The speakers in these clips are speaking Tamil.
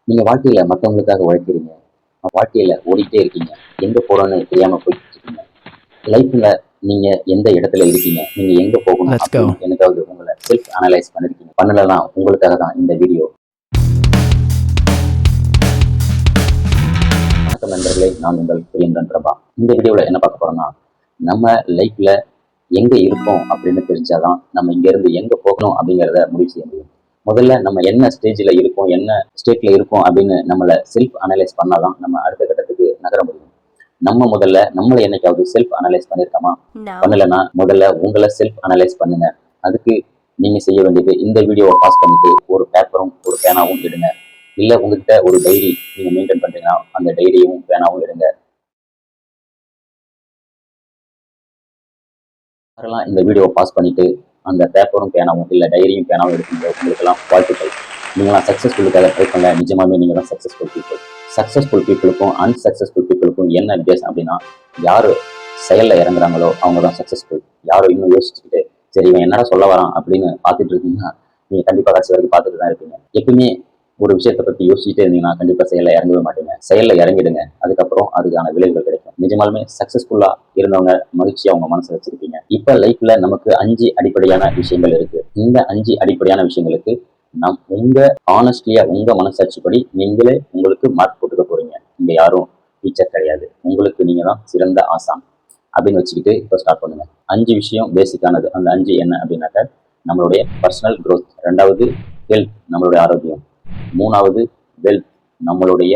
நீங்க வாழ்க்கையில மத்தவங்களுக்காக உழைக்கிறீங்க. வாழ்க்கையில ஓடிட்டே இருக்கீங்க. எங்க போறோம்னு தெரியாம போயிட்டு இருக்கீங்க. லைஃப்ல நீங்க எந்த இடத்துல இருக்கீங்க? நீங்க எங்க போகணும் Let's go. அப்படின்னு என்னைக்காவது உங்கள செல்ஃப் அனலைஸ் பண்ணிருக்கீங்க? பண்ணலன்னா உங்களுக்காக தான் இந்த வீடியோ. வணக்கம் நண்பர்களே, நான் உங்கள் பிரியந்தன் பிரபா. இந்த வீடியோல என்ன பார்க்க போறோம்னா, நம்ம லைஃப்ல எங்க இருக்கோம் அப்படின்னு தெரிஞ்சாதான் நம்ம இங்க இருந்து எங்க போகணும் அப்படிங்கிறத முடிவு செய்ய முடியும். முதல்ல நம்ம என்ன ஸ்டேஜ்ல இருக்கோம், என்ன ஸ்டேட்ல இருக்கோம் அப்படின்னு நம்மள செல்ஃப் அனலைஸ் பண்ணாதான் நம்ம அடுத்த கட்டத்துக்கு நகர முடியும். நம்ம முதல்ல நம்மளை என்னைக்காவது செல்ஃப் அனலைஸ் பண்ணிருக்கோமா? பண்ணலன்னா முதல்ல உங்களை செல்ஃப் அனலைஸ் பண்ணுங்க. அதுக்கு நீங்க செய்ய வேண்டியது, இந்த வீடியோவை பாஸ் பண்ணிட்டு ஒரு பேப்பரும் ஒரு பேனாவும் எடுங்க. இல்ல உங்ககிட்ட ஒரு டைரி நீங்க மெயின்டைன் பண்றீங்கன்னா அந்த டைரியும் பேனாவும் எடுங்க. யாரெல்லாம் இந்த வீடியோவை பாஸ் பண்ணிட்டு அந்த பேப்பரும் பேனாவும் இல்ல டைரியும் பேனாவும் எடுக்கும்போது உங்களுக்கெல்லாம் வாழ்த்துக்கள். நீங்களாம் சக்சஸ்ஃபுல்லுக்காக ட்ரை பண்ண, நிஜமாவே நீங்க தான் சக்சஸ்ஃபுல் பீப்புள். சக்சஸ்ஃபுல் பீப்புளுக்கும் அன்சக்சஸ்ஃபுல் பீப்புளுக்கும் என்ன வித்தியாசம் அப்படின்னா, யாரு செயல்ல இறங்குறாங்களோ அவங்க தான் சக்சஸ்ஃபுல். யாரும் இன்னும் யோசிச்சுக்கிட்டு சரி இவன் என்னடா சொல்ல வரான் அப்படின்னு பார்த்துட்டு இருக்கீங்கன்னா நீங்க கண்டிப்பா கடைசி வரைக்கும் பார்த்துட்டு தான் இருப்பீங்க. எப்பவுமே ஒரு விஷயத்தை பத்தி யோசிச்சுட்டே இருந்தீங்கன்னா கண்டிப்பா செயல்ல இறங்கவே மாட்டீங்க. செயல்ல இறங்கிடுங்க, அதுக்கப்புறம் அதுக்கான விளைவுகள் கிடைக்கும். நிஜமாலுமே சக்சஸ்ஃபுல்லா இருந்தவங்க மகிழ்ச்சியா அவங்க மனசு வச்சிருப்பீங்க. இப்ப லைஃப்ல நமக்கு 5 அடிப்படையான விஷயங்கள் இருக்கு. இந்த 5 அடிப்படையான விஷயங்களுக்கு உங்க ஆனஸ்டியா உங்க மனசாட்சிப்படி நீங்களே உங்களுக்கு மார்க் போட்டுக்க போறீங்க. இங்க யாரும் டீச்சர் கிடையாது, உங்களுக்கு நீங்க தான் சிறந்த ஆசான் அப்படின்னு வச்சுக்கிட்டு இப்போ ஸ்டார்ட் பண்ணுங்க. 5 விஷயம் பேசிக்கானது. அந்த 5 என்ன அப்படின்னாக்க, நம்மளுடைய பர்சனல் க்ரோத், 2வது ஹெல்த் நம்மளுடைய ஆரோக்கியம், 3வது வெல்த் நம்மளுடைய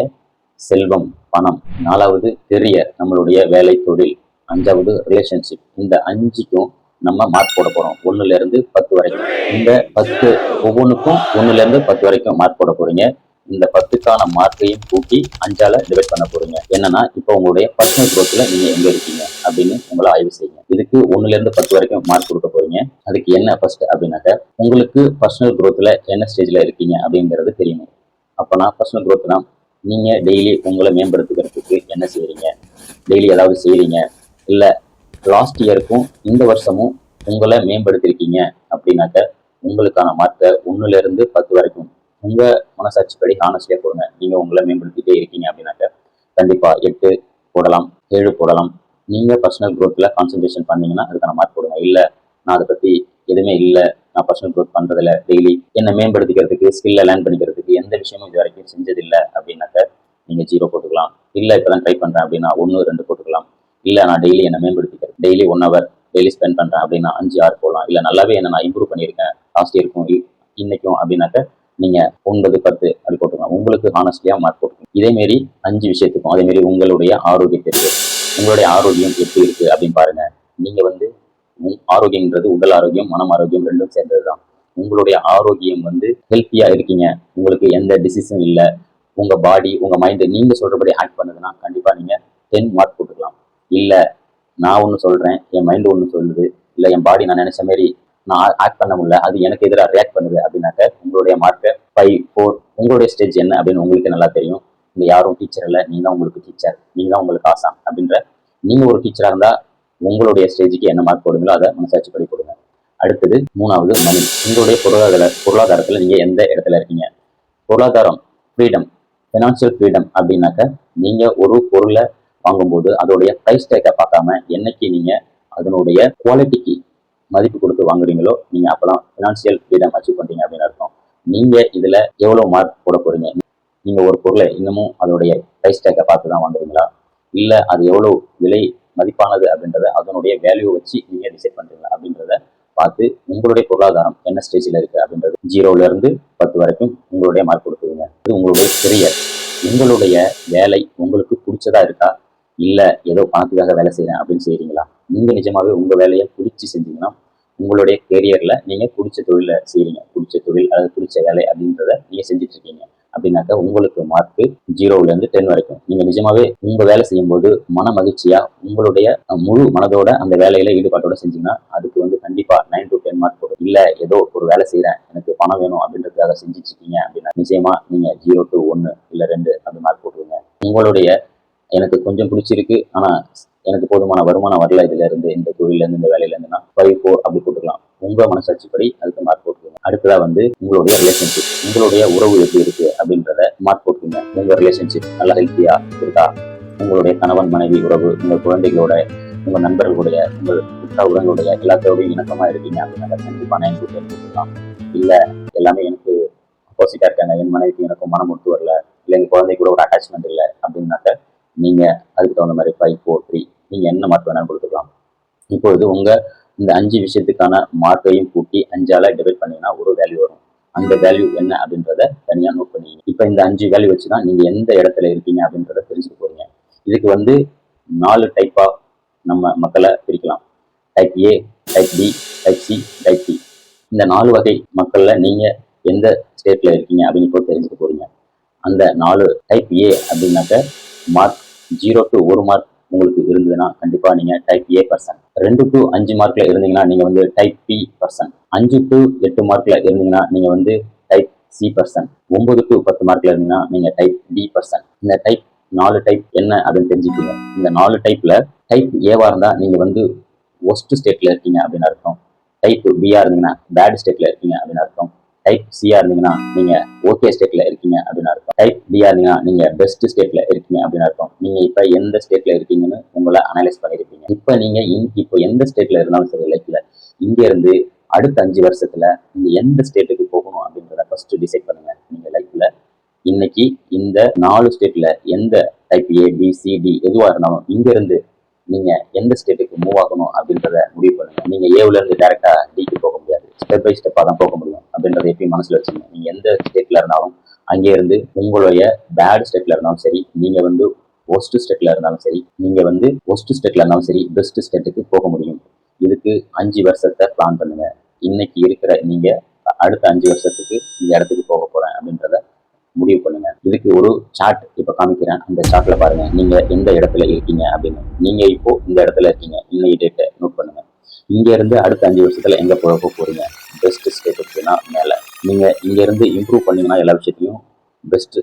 செல்வம் பணம், 4வது கெரியர் நம்மளுடைய வேலை தொழில், 5வது ரிலேஷன்ஷிப். இந்த 5க்கும் நம்ம மார்க் போட போறோம் 1ல இருந்து 10 வரைக்கும். இந்த 10 ஒவ்வொன்றுக்கும் 1ல இருந்து 10 வரைக்கும் மார்க் போட போறீங்க. இந்த 10க்கான மார்க்கையும் கூட்டி 5ஆல டிவைட் பண்ண போறீங்க. என்னன்னா இப்போ உங்களுடைய பர்சனல் க்ரோத்ல நீங்க எங்க இருக்கீங்க அப்படின்னு உங்களை ஆய்வு செய்யுங்க. இதுக்கு 1ல இருந்து 10 வரைக்கும் மார்க் கொடுக்க போறீங்க. அதுக்கு என்ன ஃபர்ஸ்ட் அப்படின்னாக்க, உங்களுக்கு பர்சனல் க்ரோத்ல என்ன ஸ்டேஜ்ல இருக்கீங்க அப்படிங்கிறது தெரியணும். அப்பனா பர்சனல் க்ரோத்னா நீங்க டெய்லி உங்களை மேம்படுத்திக்கிறதுக்கு என்ன செய்யறீங்க, டெய்லி ஏதாவது செய்யறீங்க, இல்ல லாஸ்ட் இயருக்கும் இந்த வருஷமும் உங்களை மேம்படுத்திருக்கீங்க அப்படின்னாக்க உங்களுக்கான மார்க்கை 1ல இருந்து 10 வரைக்கும் உங்க மனசாட்சிப்படி ஹானஸ்டியா போடுங்க. நீங்க உங்களை மேம்படுத்திட்டே இருக்கீங்க அப்படின்னாக்க கண்டிப்பா 8 போடலாம், 7 போடலாம். நீங்க பர்சனல் க்ரோத்ல கான்சென்ட்ரேஷன் பண்ணீங்கன்னா அதுக்கான மார்க் போடுங்க. இல்ல நான் அதை பத்தி எதுவுமே இல்லை, நான் பர்சனல் க்ரோத் பண்றதில்ல, டெய்லி என்னை மேம்படுத்திக்கிறதுக்கு ஸ்கில்ல லேர்ன் பண்ணிக்கிறதுக்கு எந்த விஷயமும் இது வரைக்கும் செஞ்சதில்லை அப்படின்னாக்க நீங்க 0 போட்டுக்கலாம். இல்ல இப்பதான் ட்ரை பண்றேன் அப்படின்னா 1, 2 போட்டுக்கலாம். இல்ல நான் டெய்லி என்னை மேம்படுத்திக்கிறேன், டெய்லி 1 hour டெய்லி ஸ்பெண்ட் பண்றேன் அப்படின்னா 5, 6 போடலாம். இல்ல நல்லாவே என்ன நான் இம்ப்ரூவ் பண்ணியிருக்கேன் லாஸ்ட் இயருக்கும் இன்னைக்கும் அப்படின்னாக்க நீங்க 9, 10 அப்படி போட்டுக்கலாம். உங்களுக்கு ஹானஸ்டியா மார்க் போட்டுக்கலாம். இதே மாரி 5 விஷயத்துக்கும் அதே மாதிரி உங்களுடைய ஆரோக்கியத்திற்கு, உங்களுடைய ஆரோக்கியம் எப்படி இருக்கு அப்படின்னு பாருங்க. நீங்க ஆரோக்கியம்ன்றது உடல் ஆரோக்கியம் மனம் ஆரோக்கியம் ரெண்டும் சேர்ந்ததுதான். உங்களுடைய ஆரோக்கியம் ஹெல்த்தியா இருக்கீங்க, உங்களுக்கு எந்த டிசீஸும் இல்லை, உங்க பாடி உங்க மைண்ட் நீங்க சொல்றபடி ஆக்ட் பண்ணுதுன்னா கண்டிப்பா நீங்க 10 மார்க் போட்டுக்கலாம். இல்ல நான் ஒண்ணு சொல்றேன், என் மைண்ட் ஒண்ணு சொல்லுது, இல்ல என் பாடி நான் நினைச்ச மாதிரி நான் ஆக்ட் பண்ண முடியல, அது எனக்கு எதிராக ரியாக்ட் பண்ணுது அப்படின்னாக்க உங்களுடைய மார்க்கை 5, 4. உங்களுடைய ஸ்டேஜ் என்ன அப்படின்னு உங்களுக்கு நல்லா தெரியும். இங்க யாரும் டீச்சர் இல்லை, நீங்க தான் உங்களுக்கு டீச்சர், நீங்க தான் உங்களுக்கு ஆசான் அப்படின்ற நீங்க ஒரு டீச்சரா இருந்தா உங்களுடைய ஸ்டேஜுக்கு என்ன மார்க் போடுங்களோ அதை மனசாட்சிப்படி போடுங்க. அடுத்தது 3வது மணி. உங்களுடைய பொருளாதாரத்துல நீங்க எந்த இடத்துல இருக்கீங்க? பொருளாதாரம் ஃப்ரீடம், ஃபினான்சியல் ஃப்ரீடம் அப்படின்னாக்க நீங்க ஒரு பொருளை வாங்கும்போது அதோடைய ப்ரைஸ் டேக்கை பார்க்காம என்னைக்கு நீங்க அதனுடைய குவாலிட்டிக்கு மதிப்பு கொடுத்து வாங்குறீங்களோ நீங்க அப்பதான் ஃபினான்சியல் ஃப்ரீடம் அச்சீவ் பண்றீங்க அப்படின்னு அர்த்தம். நீங்க இதுல எவ்வளவு மார்க் போட போறீங்க? நீங்க ஒரு பொருளை இன்னமும் அதோடைய ப்ரைஸ் டேக்கை பார்த்து தான் வாங்குறீங்களா, இல்ல அது எவ்வளவு விலை மதிப்பானது அப்படின்றத அதனுடைய வேல்யூ வச்சு நீங்க டிசைட் பண்றீங்களா அப்படின்றத பார்த்து உங்களுடைய பொருளாதாரம் என்ன ஸ்டேஜ்ல இருக்கு அப்படின்றது 0ல இருந்து 10 வரைக்கும் உங்களுடைய மார்க் கொடுத்துருங்க. இது உங்களுடைய கெரியர். உங்களுடைய வேலை உங்களுக்கு பிடிச்சதா இருக்கா, இல்ல ஏதோ பணத்துக்காக வேலை செய்யறேன் அப்படின்னு செய்யறீங்களா? நீங்க நிஜமாவே உங்க வேலையை பிடிச்சி செஞ்சீங்கன்னா உங்களுடைய கெரியர்ல நீங்க பிடிச்ச தொழில செய்யறீங்க, பிடிச்ச தொழில் அல்லது பிடிச்ச வேலை அப்படின்றத நீங்க செஞ்சுட்டு இருக்கீங்க அப்படின்னாக்க உங்களுக்கு மார்க் 0ல இருந்து 10 வரைக்கும். நீங்க நிஜமாவே உங்க வேலை செய்யும் போது மன மகிழ்ச்சியா உங்களுடைய முழு மனதோட அந்த வேலையில ஈடுபாட்டோட செஞ்சீங்கன்னா அதுக்கு கண்டிப்பா 9 to 10 மார்க் போடும். இல்ல ஏதோ ஒரு வேலை செய்யறேன் எனக்கு பணம் வேணும் அப்படின்றதுக்காக செஞ்சுட்டு இருக்கீங்க அப்படின்னா நிச்சயமா நீங்க 0 to 1 இல்ல 2 அப்படி மார்க் போட்டுருங்க. உங்களுடைய எனக்கு கொஞ்சம் பிடிச்சிருக்கு ஆனா எனக்கு போதுமான வருமானம் வரல இதுல இருந்து, இந்த தொழில இருந்து இந்த வேலையில இருந்துன்னா 5, 4 அப்படி போட்டுக்கலாம். உங்க மனசாட்சிப்படி அதுக்கு மார்க் போட்டுருங்க. அடுத்ததா உங்களுடைய ரிலேஷன்ஷிப், உங்களுடைய உறவு எப்படி இருக்கு அப்படின்றத மார்க் போட்டுருங்க. இருப்பீங்க. உங்க ரிலேஷன்ஷிப் நல்லா ஹெல்த்தியா இருக்கா? உங்களுடைய கணவன் மனைவி உறவு, உங்க குழந்தைகளோட, உங்க நண்பர்களுடைய, உங்கள் உறவுகளுடைய எல்லாத்தோடையும் இணக்கமா இருக்கீங்க அப்படின்னா கண்டிப்பா 9 to 10 கொடுக்கலாம். இல்ல எல்லாமே எனக்கு ஆப்போசிட்டா இருக்காங்க, என் மனைவிக்கு எனக்கும் மனம் ஒத்து வரல, இல்ல எங்க குழந்தை கூட ஒரு அட்டாச்மெண்ட் இல்லை அப்படின்னாக்க நீங்க அதுக்கு தகுந்த மாதிரி 5, 4, 3 நீங்க என்ன மார்க் வேணாலும் கொடுத்துக்கலாம். இப்பொழுது உங்க இந்த 5 விஷயத்துக்கான மார்க்கையும் கூட்டி 5ஆல டிவைட் பண்ணீங்கன்னா ஒரு வேல்யூ வரும். அந்த வேல்யூ என்ன அப்படின்றத தனியா நோட் பண்ணிங்க. இப்ப இந்த 5 வேல்யூ வச்சுதான் நீங்க எந்த இடத்துல இருக்கீங்க அப்படின்றத தெரிஞ்சுக்க போறீங்க. இதுக்கு 4 டைப்பா நம்ம மக்களை பிரிக்கலாம். Type A, type B, type C, type D. இந்த 4 வகை மக்கள்ல நீங்க எந்த ஸ்டேட்ல இருக்கீங்க அப்படின்னு இப்போ தெரிஞ்சுக்க போறீங்க. அந்த 4 டைப் ஏ அப்படின்னாக்க மார்க் 0 to 1 மார்க் உங்களுக்கு இருந்ததுன்னா கண்டிப்பா நீங்க டைப் ஏ பர்சன். 2 to 5 மார்க்ல இருந்தீங்கன்னா நீங்க டைப் பி பர்சன். 5 to 8 மார்க்ல இருந்தீங்கன்னா நீங்க டைப் சி பர்சன். 9 to 10 மார்க்ல இருந்தீங்கன்னா நீங்க டைப் டி பர்சன். இந்த டைப் 4 டைப் என்ன அப்படின்னு தெரிஞ்சுக்கீங்க. இந்த 4 டைப்ல டைப் ஏவா இருந்தா நீங்க ஒஸ்ட் ஸ்டேட்ல இருக்கீங்க அப்படின்னு அர்த்தம். டைப் பியா இருந்தீங்கன்னா பேட் ஸ்டேட்ல இருக்கீங்க அப்படின்னு அர்த்தம். டைப் சியா இருந்தீங்கன்னா நீங்க ஓகே ஸ்டேட்ல இருக்கீங்க அப்படின்னு அர்த்தம். டைப் டியா இருந்தீங்கன்னா நீங்க பெஸ்ட் ஸ்டேட்ல இருக்கீங்க அப்படின்னு அர்த்தம். நீங்க இப்ப எந்த ஸ்டேட்ல இருக்கீங்கன்னு உங்களை அனலைஸ் பண்ணிருப்பீங்க. இப்ப நீங்க இப்போ எந்த ஸ்டேட்ல இருந்தாலும் சரி லைஃப்ல, இங்க இருந்து அடுத்த 5 வருஷத்துல நீங்க எந்த ஸ்டேட்டுக்கு போகணும் அப்படின்றத ஃபர்ஸ்ட் டிசைட் பண்ணுங்க. நீங்க லைஃப்ல இன்னைக்கு இந்த 4 ஸ்டேட்ல எந்த type A, B, C, D எதுவா இருந்தாலும் இங்க இருந்து நீங்க எந்த ஸ்டேட்டுக்கு மூவ் ஆகணும் அப்படின்றத முடிவு பண்ணுங்க. நீங்க ஏவுல இருந்து டைரக்டா டிக்கு போக முடியாது, ஸ்டெப் பை ஸ்டெப்பா தான் போக முடியும் அப்படின்றத எப்பயும் மனசுல வச்சுங்க. நீங்க எந்த ஸ்டேட்ல இருந்தாலும் அங்கே இருந்து உங்களுடைய பேட் ஸ்டேட்ல இருந்தாலும் சரி, நீங்க ஒஸ்ட் ஸ்டேட்ல இருந்தாலும் சரி, நீங்க ஒஸ்ட் ஸ்டேட்ல இருந்தாலும் சரி, பெஸ்ட் ஸ்டேட்டுக்கு போக முடியும். இதுக்கு 5 வருஷத்தை பிளான் பண்ணுங்க. இன்னைக்கு இருக்கிற நீங்க அடுத்த 5 வருஷத்துக்கு இந்த இடத்துக்கு போக போறேன் அப்படின்றத முடிவு பண்ணுங்க. இதுக்கு ஒரு சார்ட் இப்ப காமிக்கிறேன். அந்த சார்ட்ல பாருங்க நீங்க எந்த இடத்துல இருக்கீங்க அப்படின்னு. நீங்க இப்போ இந்த இடத்துல இருக்கீங்க. இன்னைக்கு டேட்டை நோட் பண்ணுங்க. இங்க இருந்து அடுத்த 5 வருஷத்துல எங்க போக போறீங்க? பெஸ்ட் ஸ்டேட்டுக்குன்னா மேல. நீங்க இங்க இருந்து இம்ப்ரூவ் பண்ணீங்கன்னா எல்லா விஷயத்தையும் பெஸ்ட்,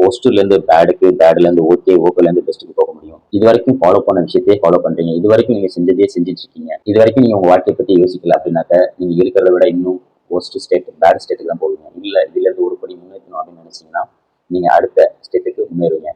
ஒஸ்ட்ல இருந்து பேடுக்கு, பேட்ல இருந்து ஓகே, ஓகேல இருந்து பெஸ்ட்டுக்கு போக முடியும். இது வரைக்கும் ஃபாலோ பண்ண விஷயத்தையே ஃபாலோ பண்றீங்க. இது வரைக்கும் நீங்க செஞ்சதே செஞ்சுட்டு இருக்கீங்க. இது வரைக்கும் நீங்க உங்க வாழ்க்கையை பத்தி யோசிக்கல அப்படின்னாக்க நீங்க இருக்கிறத விட இன்னும் ஒஸ்ட் ஸ்டேட், பேட் ஸ்டேட்டுக்கு தான் போவீங்க. இல்ல இதுல இருந்து ஒரு படி முன்னேற்றணும் அப்படின்னு நினைச்சீங்கன்னா நீங்க அடுத்த ஸ்டேட்டுக்கு முன்னேறுவீங்க.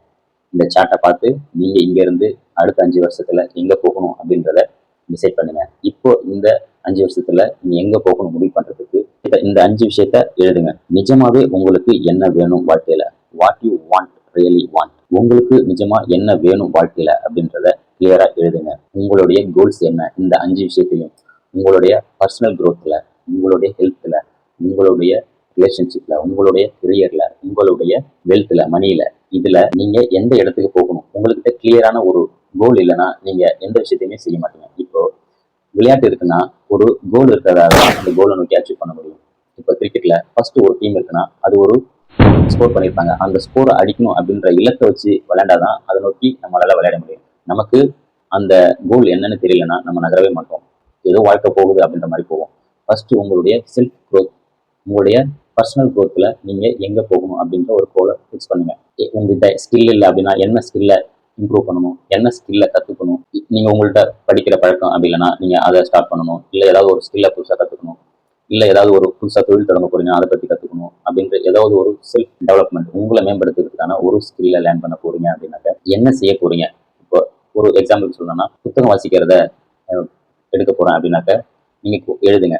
இந்த சார்ட்டை பார்த்து நீங்க இங்க இருந்து அடுத்த 5 வருஷத்துல எங்க போகணும் அப்படின்றத டிசைட் பண்ணுங்க. இப்போ இந்த 5 வருஷத்துல நீங்க எங்க போகணும் முடிவு பண்றதுக்கு இந்த 5 விஷயத்த எழுதுங்க. நிஜமாவே உங்களுக்கு என்ன வேணும் வாழ்க்கையில? What you want, really want. உங்களுக்கு நிஜமா என்ன வேணும் வாழ்க்கையில அப்படின்றத கிளியரா எழுதுங்க. உங்களுடைய கோல்ஸ் என்ன? இந்த 5 விஷயத்தையும் உங்களுடைய பர்சனல் growthல, உங்களுடைய ஹெல்த்ல, உங்களுடைய ரிலேஷன்ஷிப்ல, உங்களுடைய கெரியர்ல, உங்களுடைய வெல்த்ல, மணியில, இதுல நீங்க எந்த இடத்துக்கு போகணும்? உங்ககிட்ட கிளியரான ஒரு கோல் இல்லைன்னா நீங்க எந்த விஷயத்தையுமே செய்ய மாட்டீங்க. இப்போ விளையாட்டு இருக்குன்னா ஒரு கோல் இருக்கிறதால அந்த கோலை நோக்கி அச்சீவ் பண்ண முடியும். இப்போ கிரிக்கெட்ல ஃபர்ஸ்ட் ஒரு டீம் இருக்குன்னா அது ஒரு ஸ்கோர் பண்ணியிருப்பாங்க. அந்த ஸ்கோரை அடிக்கணும் அப்படின்ற இலக்கை வச்சு விளையாண்டாதான் அதை நோக்கி நம்மளால விளையாட முடியும். நமக்கு அந்த கோல் என்னன்னு தெரியலன்னா நம்ம நகரவே மாட்டோம். ஏதோ வாழ்க்கை போகுது அப்படின்ற மாதிரி போவோம். ஃபர்ஸ்ட் உங்களுடைய செல்ஃப் க்ரோத், உங்களுடைய பர்சனல் க்ரோத்தில் நீங்க எங்க போகணும் அப்படின்ற ஒரு கோலை ஃபிக்ஸ் பண்ணுங்க. உங்ககிட்ட ஸ்கில் இல்லை அப்படின்னா என்ன ஸ்கில்லை இம்ப்ரூவ் பண்ணணும், என்ன ஸ்கில்லை கற்றுக்கணும். நீங்க உங்கள்கிட்ட படிக்கிற பழக்கம் அப்படி இல்லைன்னா நீங்க அதை ஸ்டார்ட் பண்ணணும். இல்லை ஏதாவது ஒரு ஸ்கில்லை புதுசாக கற்றுக்கணும், இல்லை ஏதாவது ஒரு புதுசாக தொழில் தொடங்க போறீங்க அதை பற்றி கற்றுக்கணும் அப்படின்ற ஏதாவது ஒரு செல்ஃப் டெவலப்மெண்ட், உங்களை மேம்படுத்துறதுக்கான ஒரு ஸ்கில்லை லேர்ன் பண்ண போறீங்க அப்படின்னாக்க என்ன செய்ய போறீங்க? இப்போ ஒரு எக்ஸாம்பிள் சொல்லணும்னா புத்தகம் வாசிக்கிறத எடுக்க போறேன் அப்படின்னாக்க நீங்க எழுதுங்க.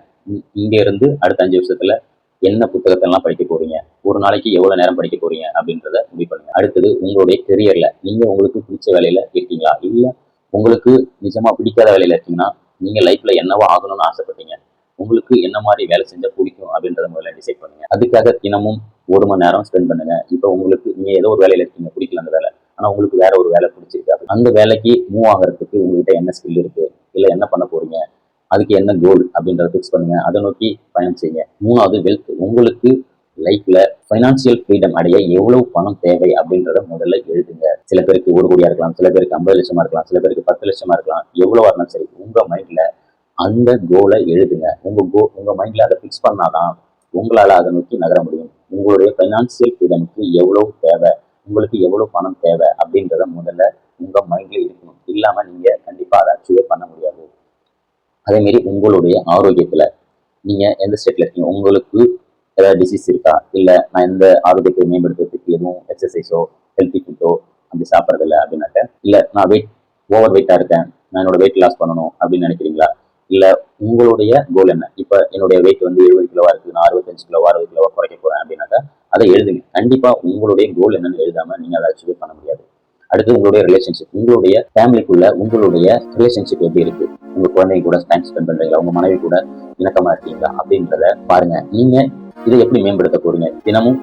இங்க இருந்து அடுத்த 5 வருஷத்துல என்ன புத்தகத்தை எல்லாம் படிக்க போறீங்க, ஒரு நாளைக்கு எவ்வளவு நேரம் படிக்க போறீங்க அப்படின்றத முடிவு பண்ணுங்க. அடுத்தது உங்களுடைய கெரியர்ல நீங்க உங்களுக்கு பிடிச்ச வேலையில இருக்கீங்களா, இல்ல உங்களுக்கு நிஜமா பிடிக்காத வேலையில இருக்கீங்கன்னா நீங்க லைஃப்ல என்னவா ஆகணும்னு ஆசைப்பட்டீங்க, உங்களுக்கு என்ன மாதிரி வேலை செஞ்சா பிடிக்கும் அப்படின்றத முதல்ல டிசைட் பண்ணுங்க. அதுக்காக தினமும் 1 மணி நேரம் ஸ்பெண்ட் பண்ணுங்க. இப்போ உங்களுக்கு நீங்க ஏதோ ஒரு வேலையில இருக்கீங்க, பிடிக்கல அந்த வேலை, ஆனா உங்களுக்கு வேற ஒரு வேலை பிடிச்சிருக்கு. அந்த வேலைக்கு மூவ் ஆகிறதுக்கு உங்ககிட்ட என்ன ஸ்கில் இருக்கு, இல்ல என்ன பண்ண போறீங்க, அதுக்கு என்ன கோல் அப்படின்றத ஃபிக்ஸ் பண்ணுங்க. அதை நோக்கி பயணம் செய்யுங்க. 3வது வெல்த். உங்களுக்கு லைஃப்ல ஃபைனான்சியல் ஃப்ரீடம் அடைய எவ்வளவு பணம் தேவை அப்படின்றத முதல்ல எழுதுங்க. சில பேருக்கு 1 கோடியா இருக்கலாம், சில பேருக்கு 50 லட்சமா இருக்கலாம், சில பேருக்கு 10 லட்சமா இருக்கலாம். எவ்வளவா இருந்தாலும் சரி உங்க மைண்ட்ல அந்த கோலை எழுதுங்க. உங்க மைண்ட்ல அதை ஃபிக்ஸ் பண்ணாதான் உங்களால அதை நோக்கி நகர முடியும். உங்களுடைய ஃபைனான்சியல் ஃப்ரீடமுக்கு எவ்வளவு தேவை, உங்களுக்கு எவ்வளவு பணம் தேவை அப்படின்றத முதல்ல உங்க மைண்ட்ல இருக்கணும். இல்லாம நீங்க கண்டிப்பா அதை அச்சீவ் பண்ண முடியாது. அதே மாதிரி உங்களுடைய ஆரோக்கியத்துல நீங்க எந்த ஸ்டேட்ல இருக்கீங்க, உங்களுக்கு ஏதாவது டிசீஸ் இருக்கா, இல்ல நான் எந்த ஆரோக்கியத்தை மேம்படுத்துறதுக்கு எதுவும் எக்ஸசைஸோ ஹெல்த்தி ஃபுட்டோ அப்படி சாப்பிட்றது இல்லை அப்படின்னாக்க, இல்லை நான் ஓவர் வெயிட்டாக இருக்கேன், நான் என்னோட வெயிட் லாஸ் பண்ணணும் அப்படின்னு நினைக்கிறீங்களா? இல்லை உங்களுடைய கோல் என்ன? இப்போ என்னுடைய வெயிட் வந்து 70 கிலோவா இருக்குது, நான் 65 கிலோவா 60 கிலோவா குறைக்க போகிறேன் அப்படின்னாக்கா அதை எழுதுங்க. கண்டிப்பாக உங்களுடைய கோல் என்னன்னு எழுதாமல் நீங்கள் அதை அச்சீவ் பண்ண முடியாது. அடுத்து உங்களுடைய ரிலேஷன்ஷிப், உங்களுடைய ஃபேமிலிக்குள்ள உங்களுடைய ரிலேஷன்ஷிப் எப்படி இருக்கு? உங்க குழந்தைங்க கூட டைம் ஸ்பெண்ட் பண்றீங்களா? உங்க மனைவி கூட இணக்கமா இருக்கீங்களா? அப்படின்றத பாருங்க. நீங்க இதை எப்படி மேம்படுத்த போறீங்க? தினமும்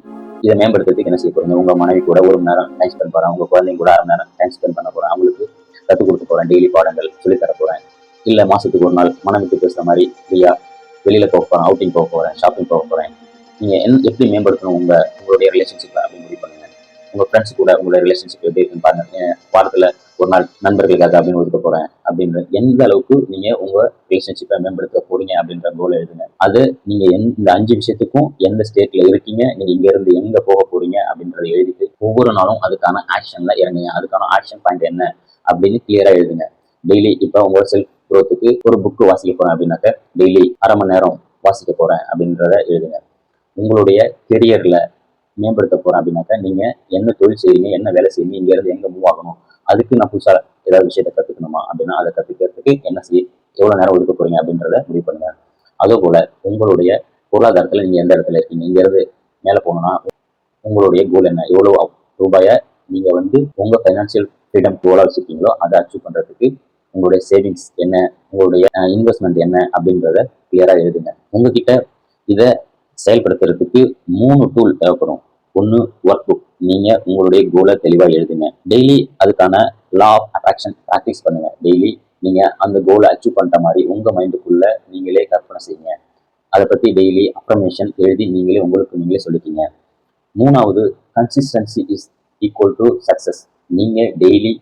இதை மேம்படுத்துறதுக்கு என்ன செய்ய போறீங்க? உங்க மனைவி கூட 1 மணி நேரம் டைம் ஸ்பெண்ட் போறேன், உங்க குழந்தைங்க கூட 1/2 மணி நேரம் டைம் ஸ்பெண்ட் பண்ண போறேன், அவங்களுக்கு கற்றுக் கொடுக்க போறேன், டெய்லி பாடங்கள் சொல்லித் தர போறேன். இல்ல மாசத்துக்கு 1 நாள் மனம் விட்டு பேசுற மாதிரி ஃப்ரீயா வெளியில போக போறேன், அவுட்டிங் போக போறேன், ஷாப்பிங் போக போறேன். நீங்க எப்படி மேம்படுத்தணும் உங்களுடைய ரிலேஷன்ஷிப் அப்படின்னு முடிவு பண்ணுங்க. உங்க ஃப்ரெண்ட்ஸ் கூட உங்களுடைய ரிலேஷன்ஷிப் எப்படி இருக்குன்னு பாருங்க. வாரத்துல 1 நாள் நண்பர்களுக்காக அப்படின்னு ஒதுக்க போறேன் அப்படின்ற எந்த அளவுக்கு நீங்க உங்க ரிலேஷன்ஷிப்பை மேம்படுத்த போறீங்க அப்படின்ற கோல் எழுதுங்க. அது நீங்க இந்த 5 விஷயத்துக்கும் எந்த ஸ்டேட்ல இருக்கீங்க, நீங்க இங்க இருந்து எங்க போக போறீங்க அப்படின்றத எழுதிட்டு ஒவ்வொரு நாளும் அதுக்கான ஆக்ஷன்ல இறங்குங்க. அதுக்கான ஆக்ஷன் பாயிண்ட் என்ன அப்படின்னு கிளியரா எழுதுங்க. டெய்லி இப்போ உங்களோட செல்ஃப் குரோத்துக்கு ஒரு புக்கு வாசிக்க போறேன் அப்படின்னாக்க டெய்லி 1/2 மணி நேரம் வாசிக்க போறேன் அப்படின்றத எழுதுங்க. உங்களுடைய கெரியர்ல மேம்படுத்த போறேன் அப்படின்னாக்கா நீங்க என்ன தொழில் செய்றீங்க, என்ன வேலை செய்றீங்க, இங்க இருந்து எங்க மூவ் ஆகணும், அதுக்கு நான் புதுசா ஏதாவது விஷயத்த கத்துக்கணுமா அப்படின்னா அதை கத்துக்கிறதுக்கு என்ன எவ்வளவு நேரம் ஒதுக்க போறீங்க அப்படின்றத முடிவு பண்ணுங்க. அதே போல உங்களுடைய பொருளாதாரத்துல நீங்க எந்த இடத்துல இருக்கீங்க, இங்க இருந்து மேல போகணும்னா உங்களுடைய கோல் என்ன, எவ்வளவு ரூபாயை நீங்க வந்து உங்க பைனான்சியல் ஃப்ரீடம் கோலா வச்சிருக்கீங்களோ அதை அச்சீவ் பண்றதுக்கு உங்களுடைய சேவிங்ஸ் என்ன, உங்களுடைய இன்வெஸ்ட்மெண்ட் என்ன அப்படின்றத கிளியரா எழுதுங்க. உங்ககிட்ட இதை செயல்படுத்துறதுக்கு 3 டூல் தேவைப்படும். 1 ஒர்க் புக். நீங்க உங்களுடைய கோலை தெளிவா எழுதுங்க. டெய்லி அதுக்கான லா ஆஃப் அட்ராக்ஷன் ப்ராக்டிஸ் பண்ணுங்க. டெய்லி நீங்க அந்த கோலை அச்சீவ் பண்ற மாதிரி உங்க மைண்டுக்குள்ள நீங்களே கற்பனை செய்யுங்க. அதை பத்தி டெய்லி அஃபர்மேஷன் எழுதி நீங்களே உங்களுக்கு நீங்களே சொல்லிக்கீங்க. 3வது consistency is equal to success. நீங்க டெய்லி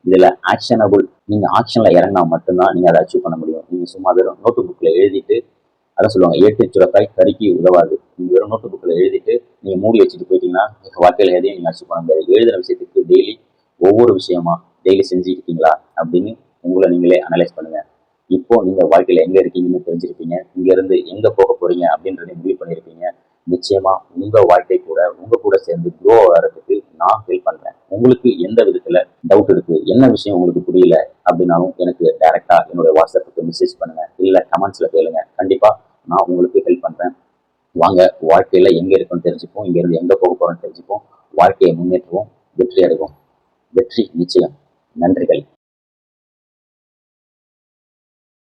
இதுல ஆக்ஷனபிள், நீங்க ஆக்ஷன்ல இறங்கினா மட்டும்தான் நீங்க அதை அச்சீவ் பண்ண முடியும். நீங்க சும்மா வெறும் நோட்டு புக்ல எழுதிட்டு, அதான் சொல்லுவாங்க ஏட்டு சுரக்காய் கறிக்கு உதவாது. நீங்க வெறும் நோட்டு புக்ல எழுதிட்டு நீங்க மூடி வச்சுட்டு போயிட்டீங்கன்னா வாழ்க்கையில எதையும் நீங்க அச்சீவ் பண்ண முடியாது. எழுதுற விஷயத்துக்கு டெய்லி ஒவ்வொரு விஷயமா டெய்லி செஞ்சுக்கிட்டீங்களா அப்படின்னு உங்களை நீங்களே அனலைஸ் பண்ணுங்க. இப்போ நீங்க வாழ்க்கையில எங்க இருக்கீங்கன்னு தெரிஞ்சிருப்பீங்க, இங்க இருந்து எங்க போக போறீங்க அப்படின்றத முடிவு பண்ணிருப்பீங்க. நிச்சயமா உங்க வாழ்க்கை கூட உங்க கூட சேர்ந்து க்ரோ ஆகிறதுக்கு நான் ஹெல்ப் பண்றேன். உங்களுக்கு எந்த விதத்துல டவுட் இருக்கு, என்ன விஷயம் உங்களுக்கு புரியல அப்படின்னாலும் எனக்கு டைரக்டா என்னுடைய வாட்ஸ்அப்புக்கு மெசேஜ் பண்ணுங்க, இல்ல கமெண்ட்ஸ்ல கேளுங்க. கண்டிப்பா நான் உங்களுக்கு ஹெல்ப் பண்றேன். வாங்க வாழ்க்கையில எங்க இருக்குன்னு தெரிஞ்சுப்போம், இங்க இருந்து எங்க போக போறோம்னு தெரிஞ்சுப்போம், வாழ்க்கையை முன்னேற்றுவோம், வெற்றி அடைவோம். வெற்றி நிச்சயம். நன்றிகள்.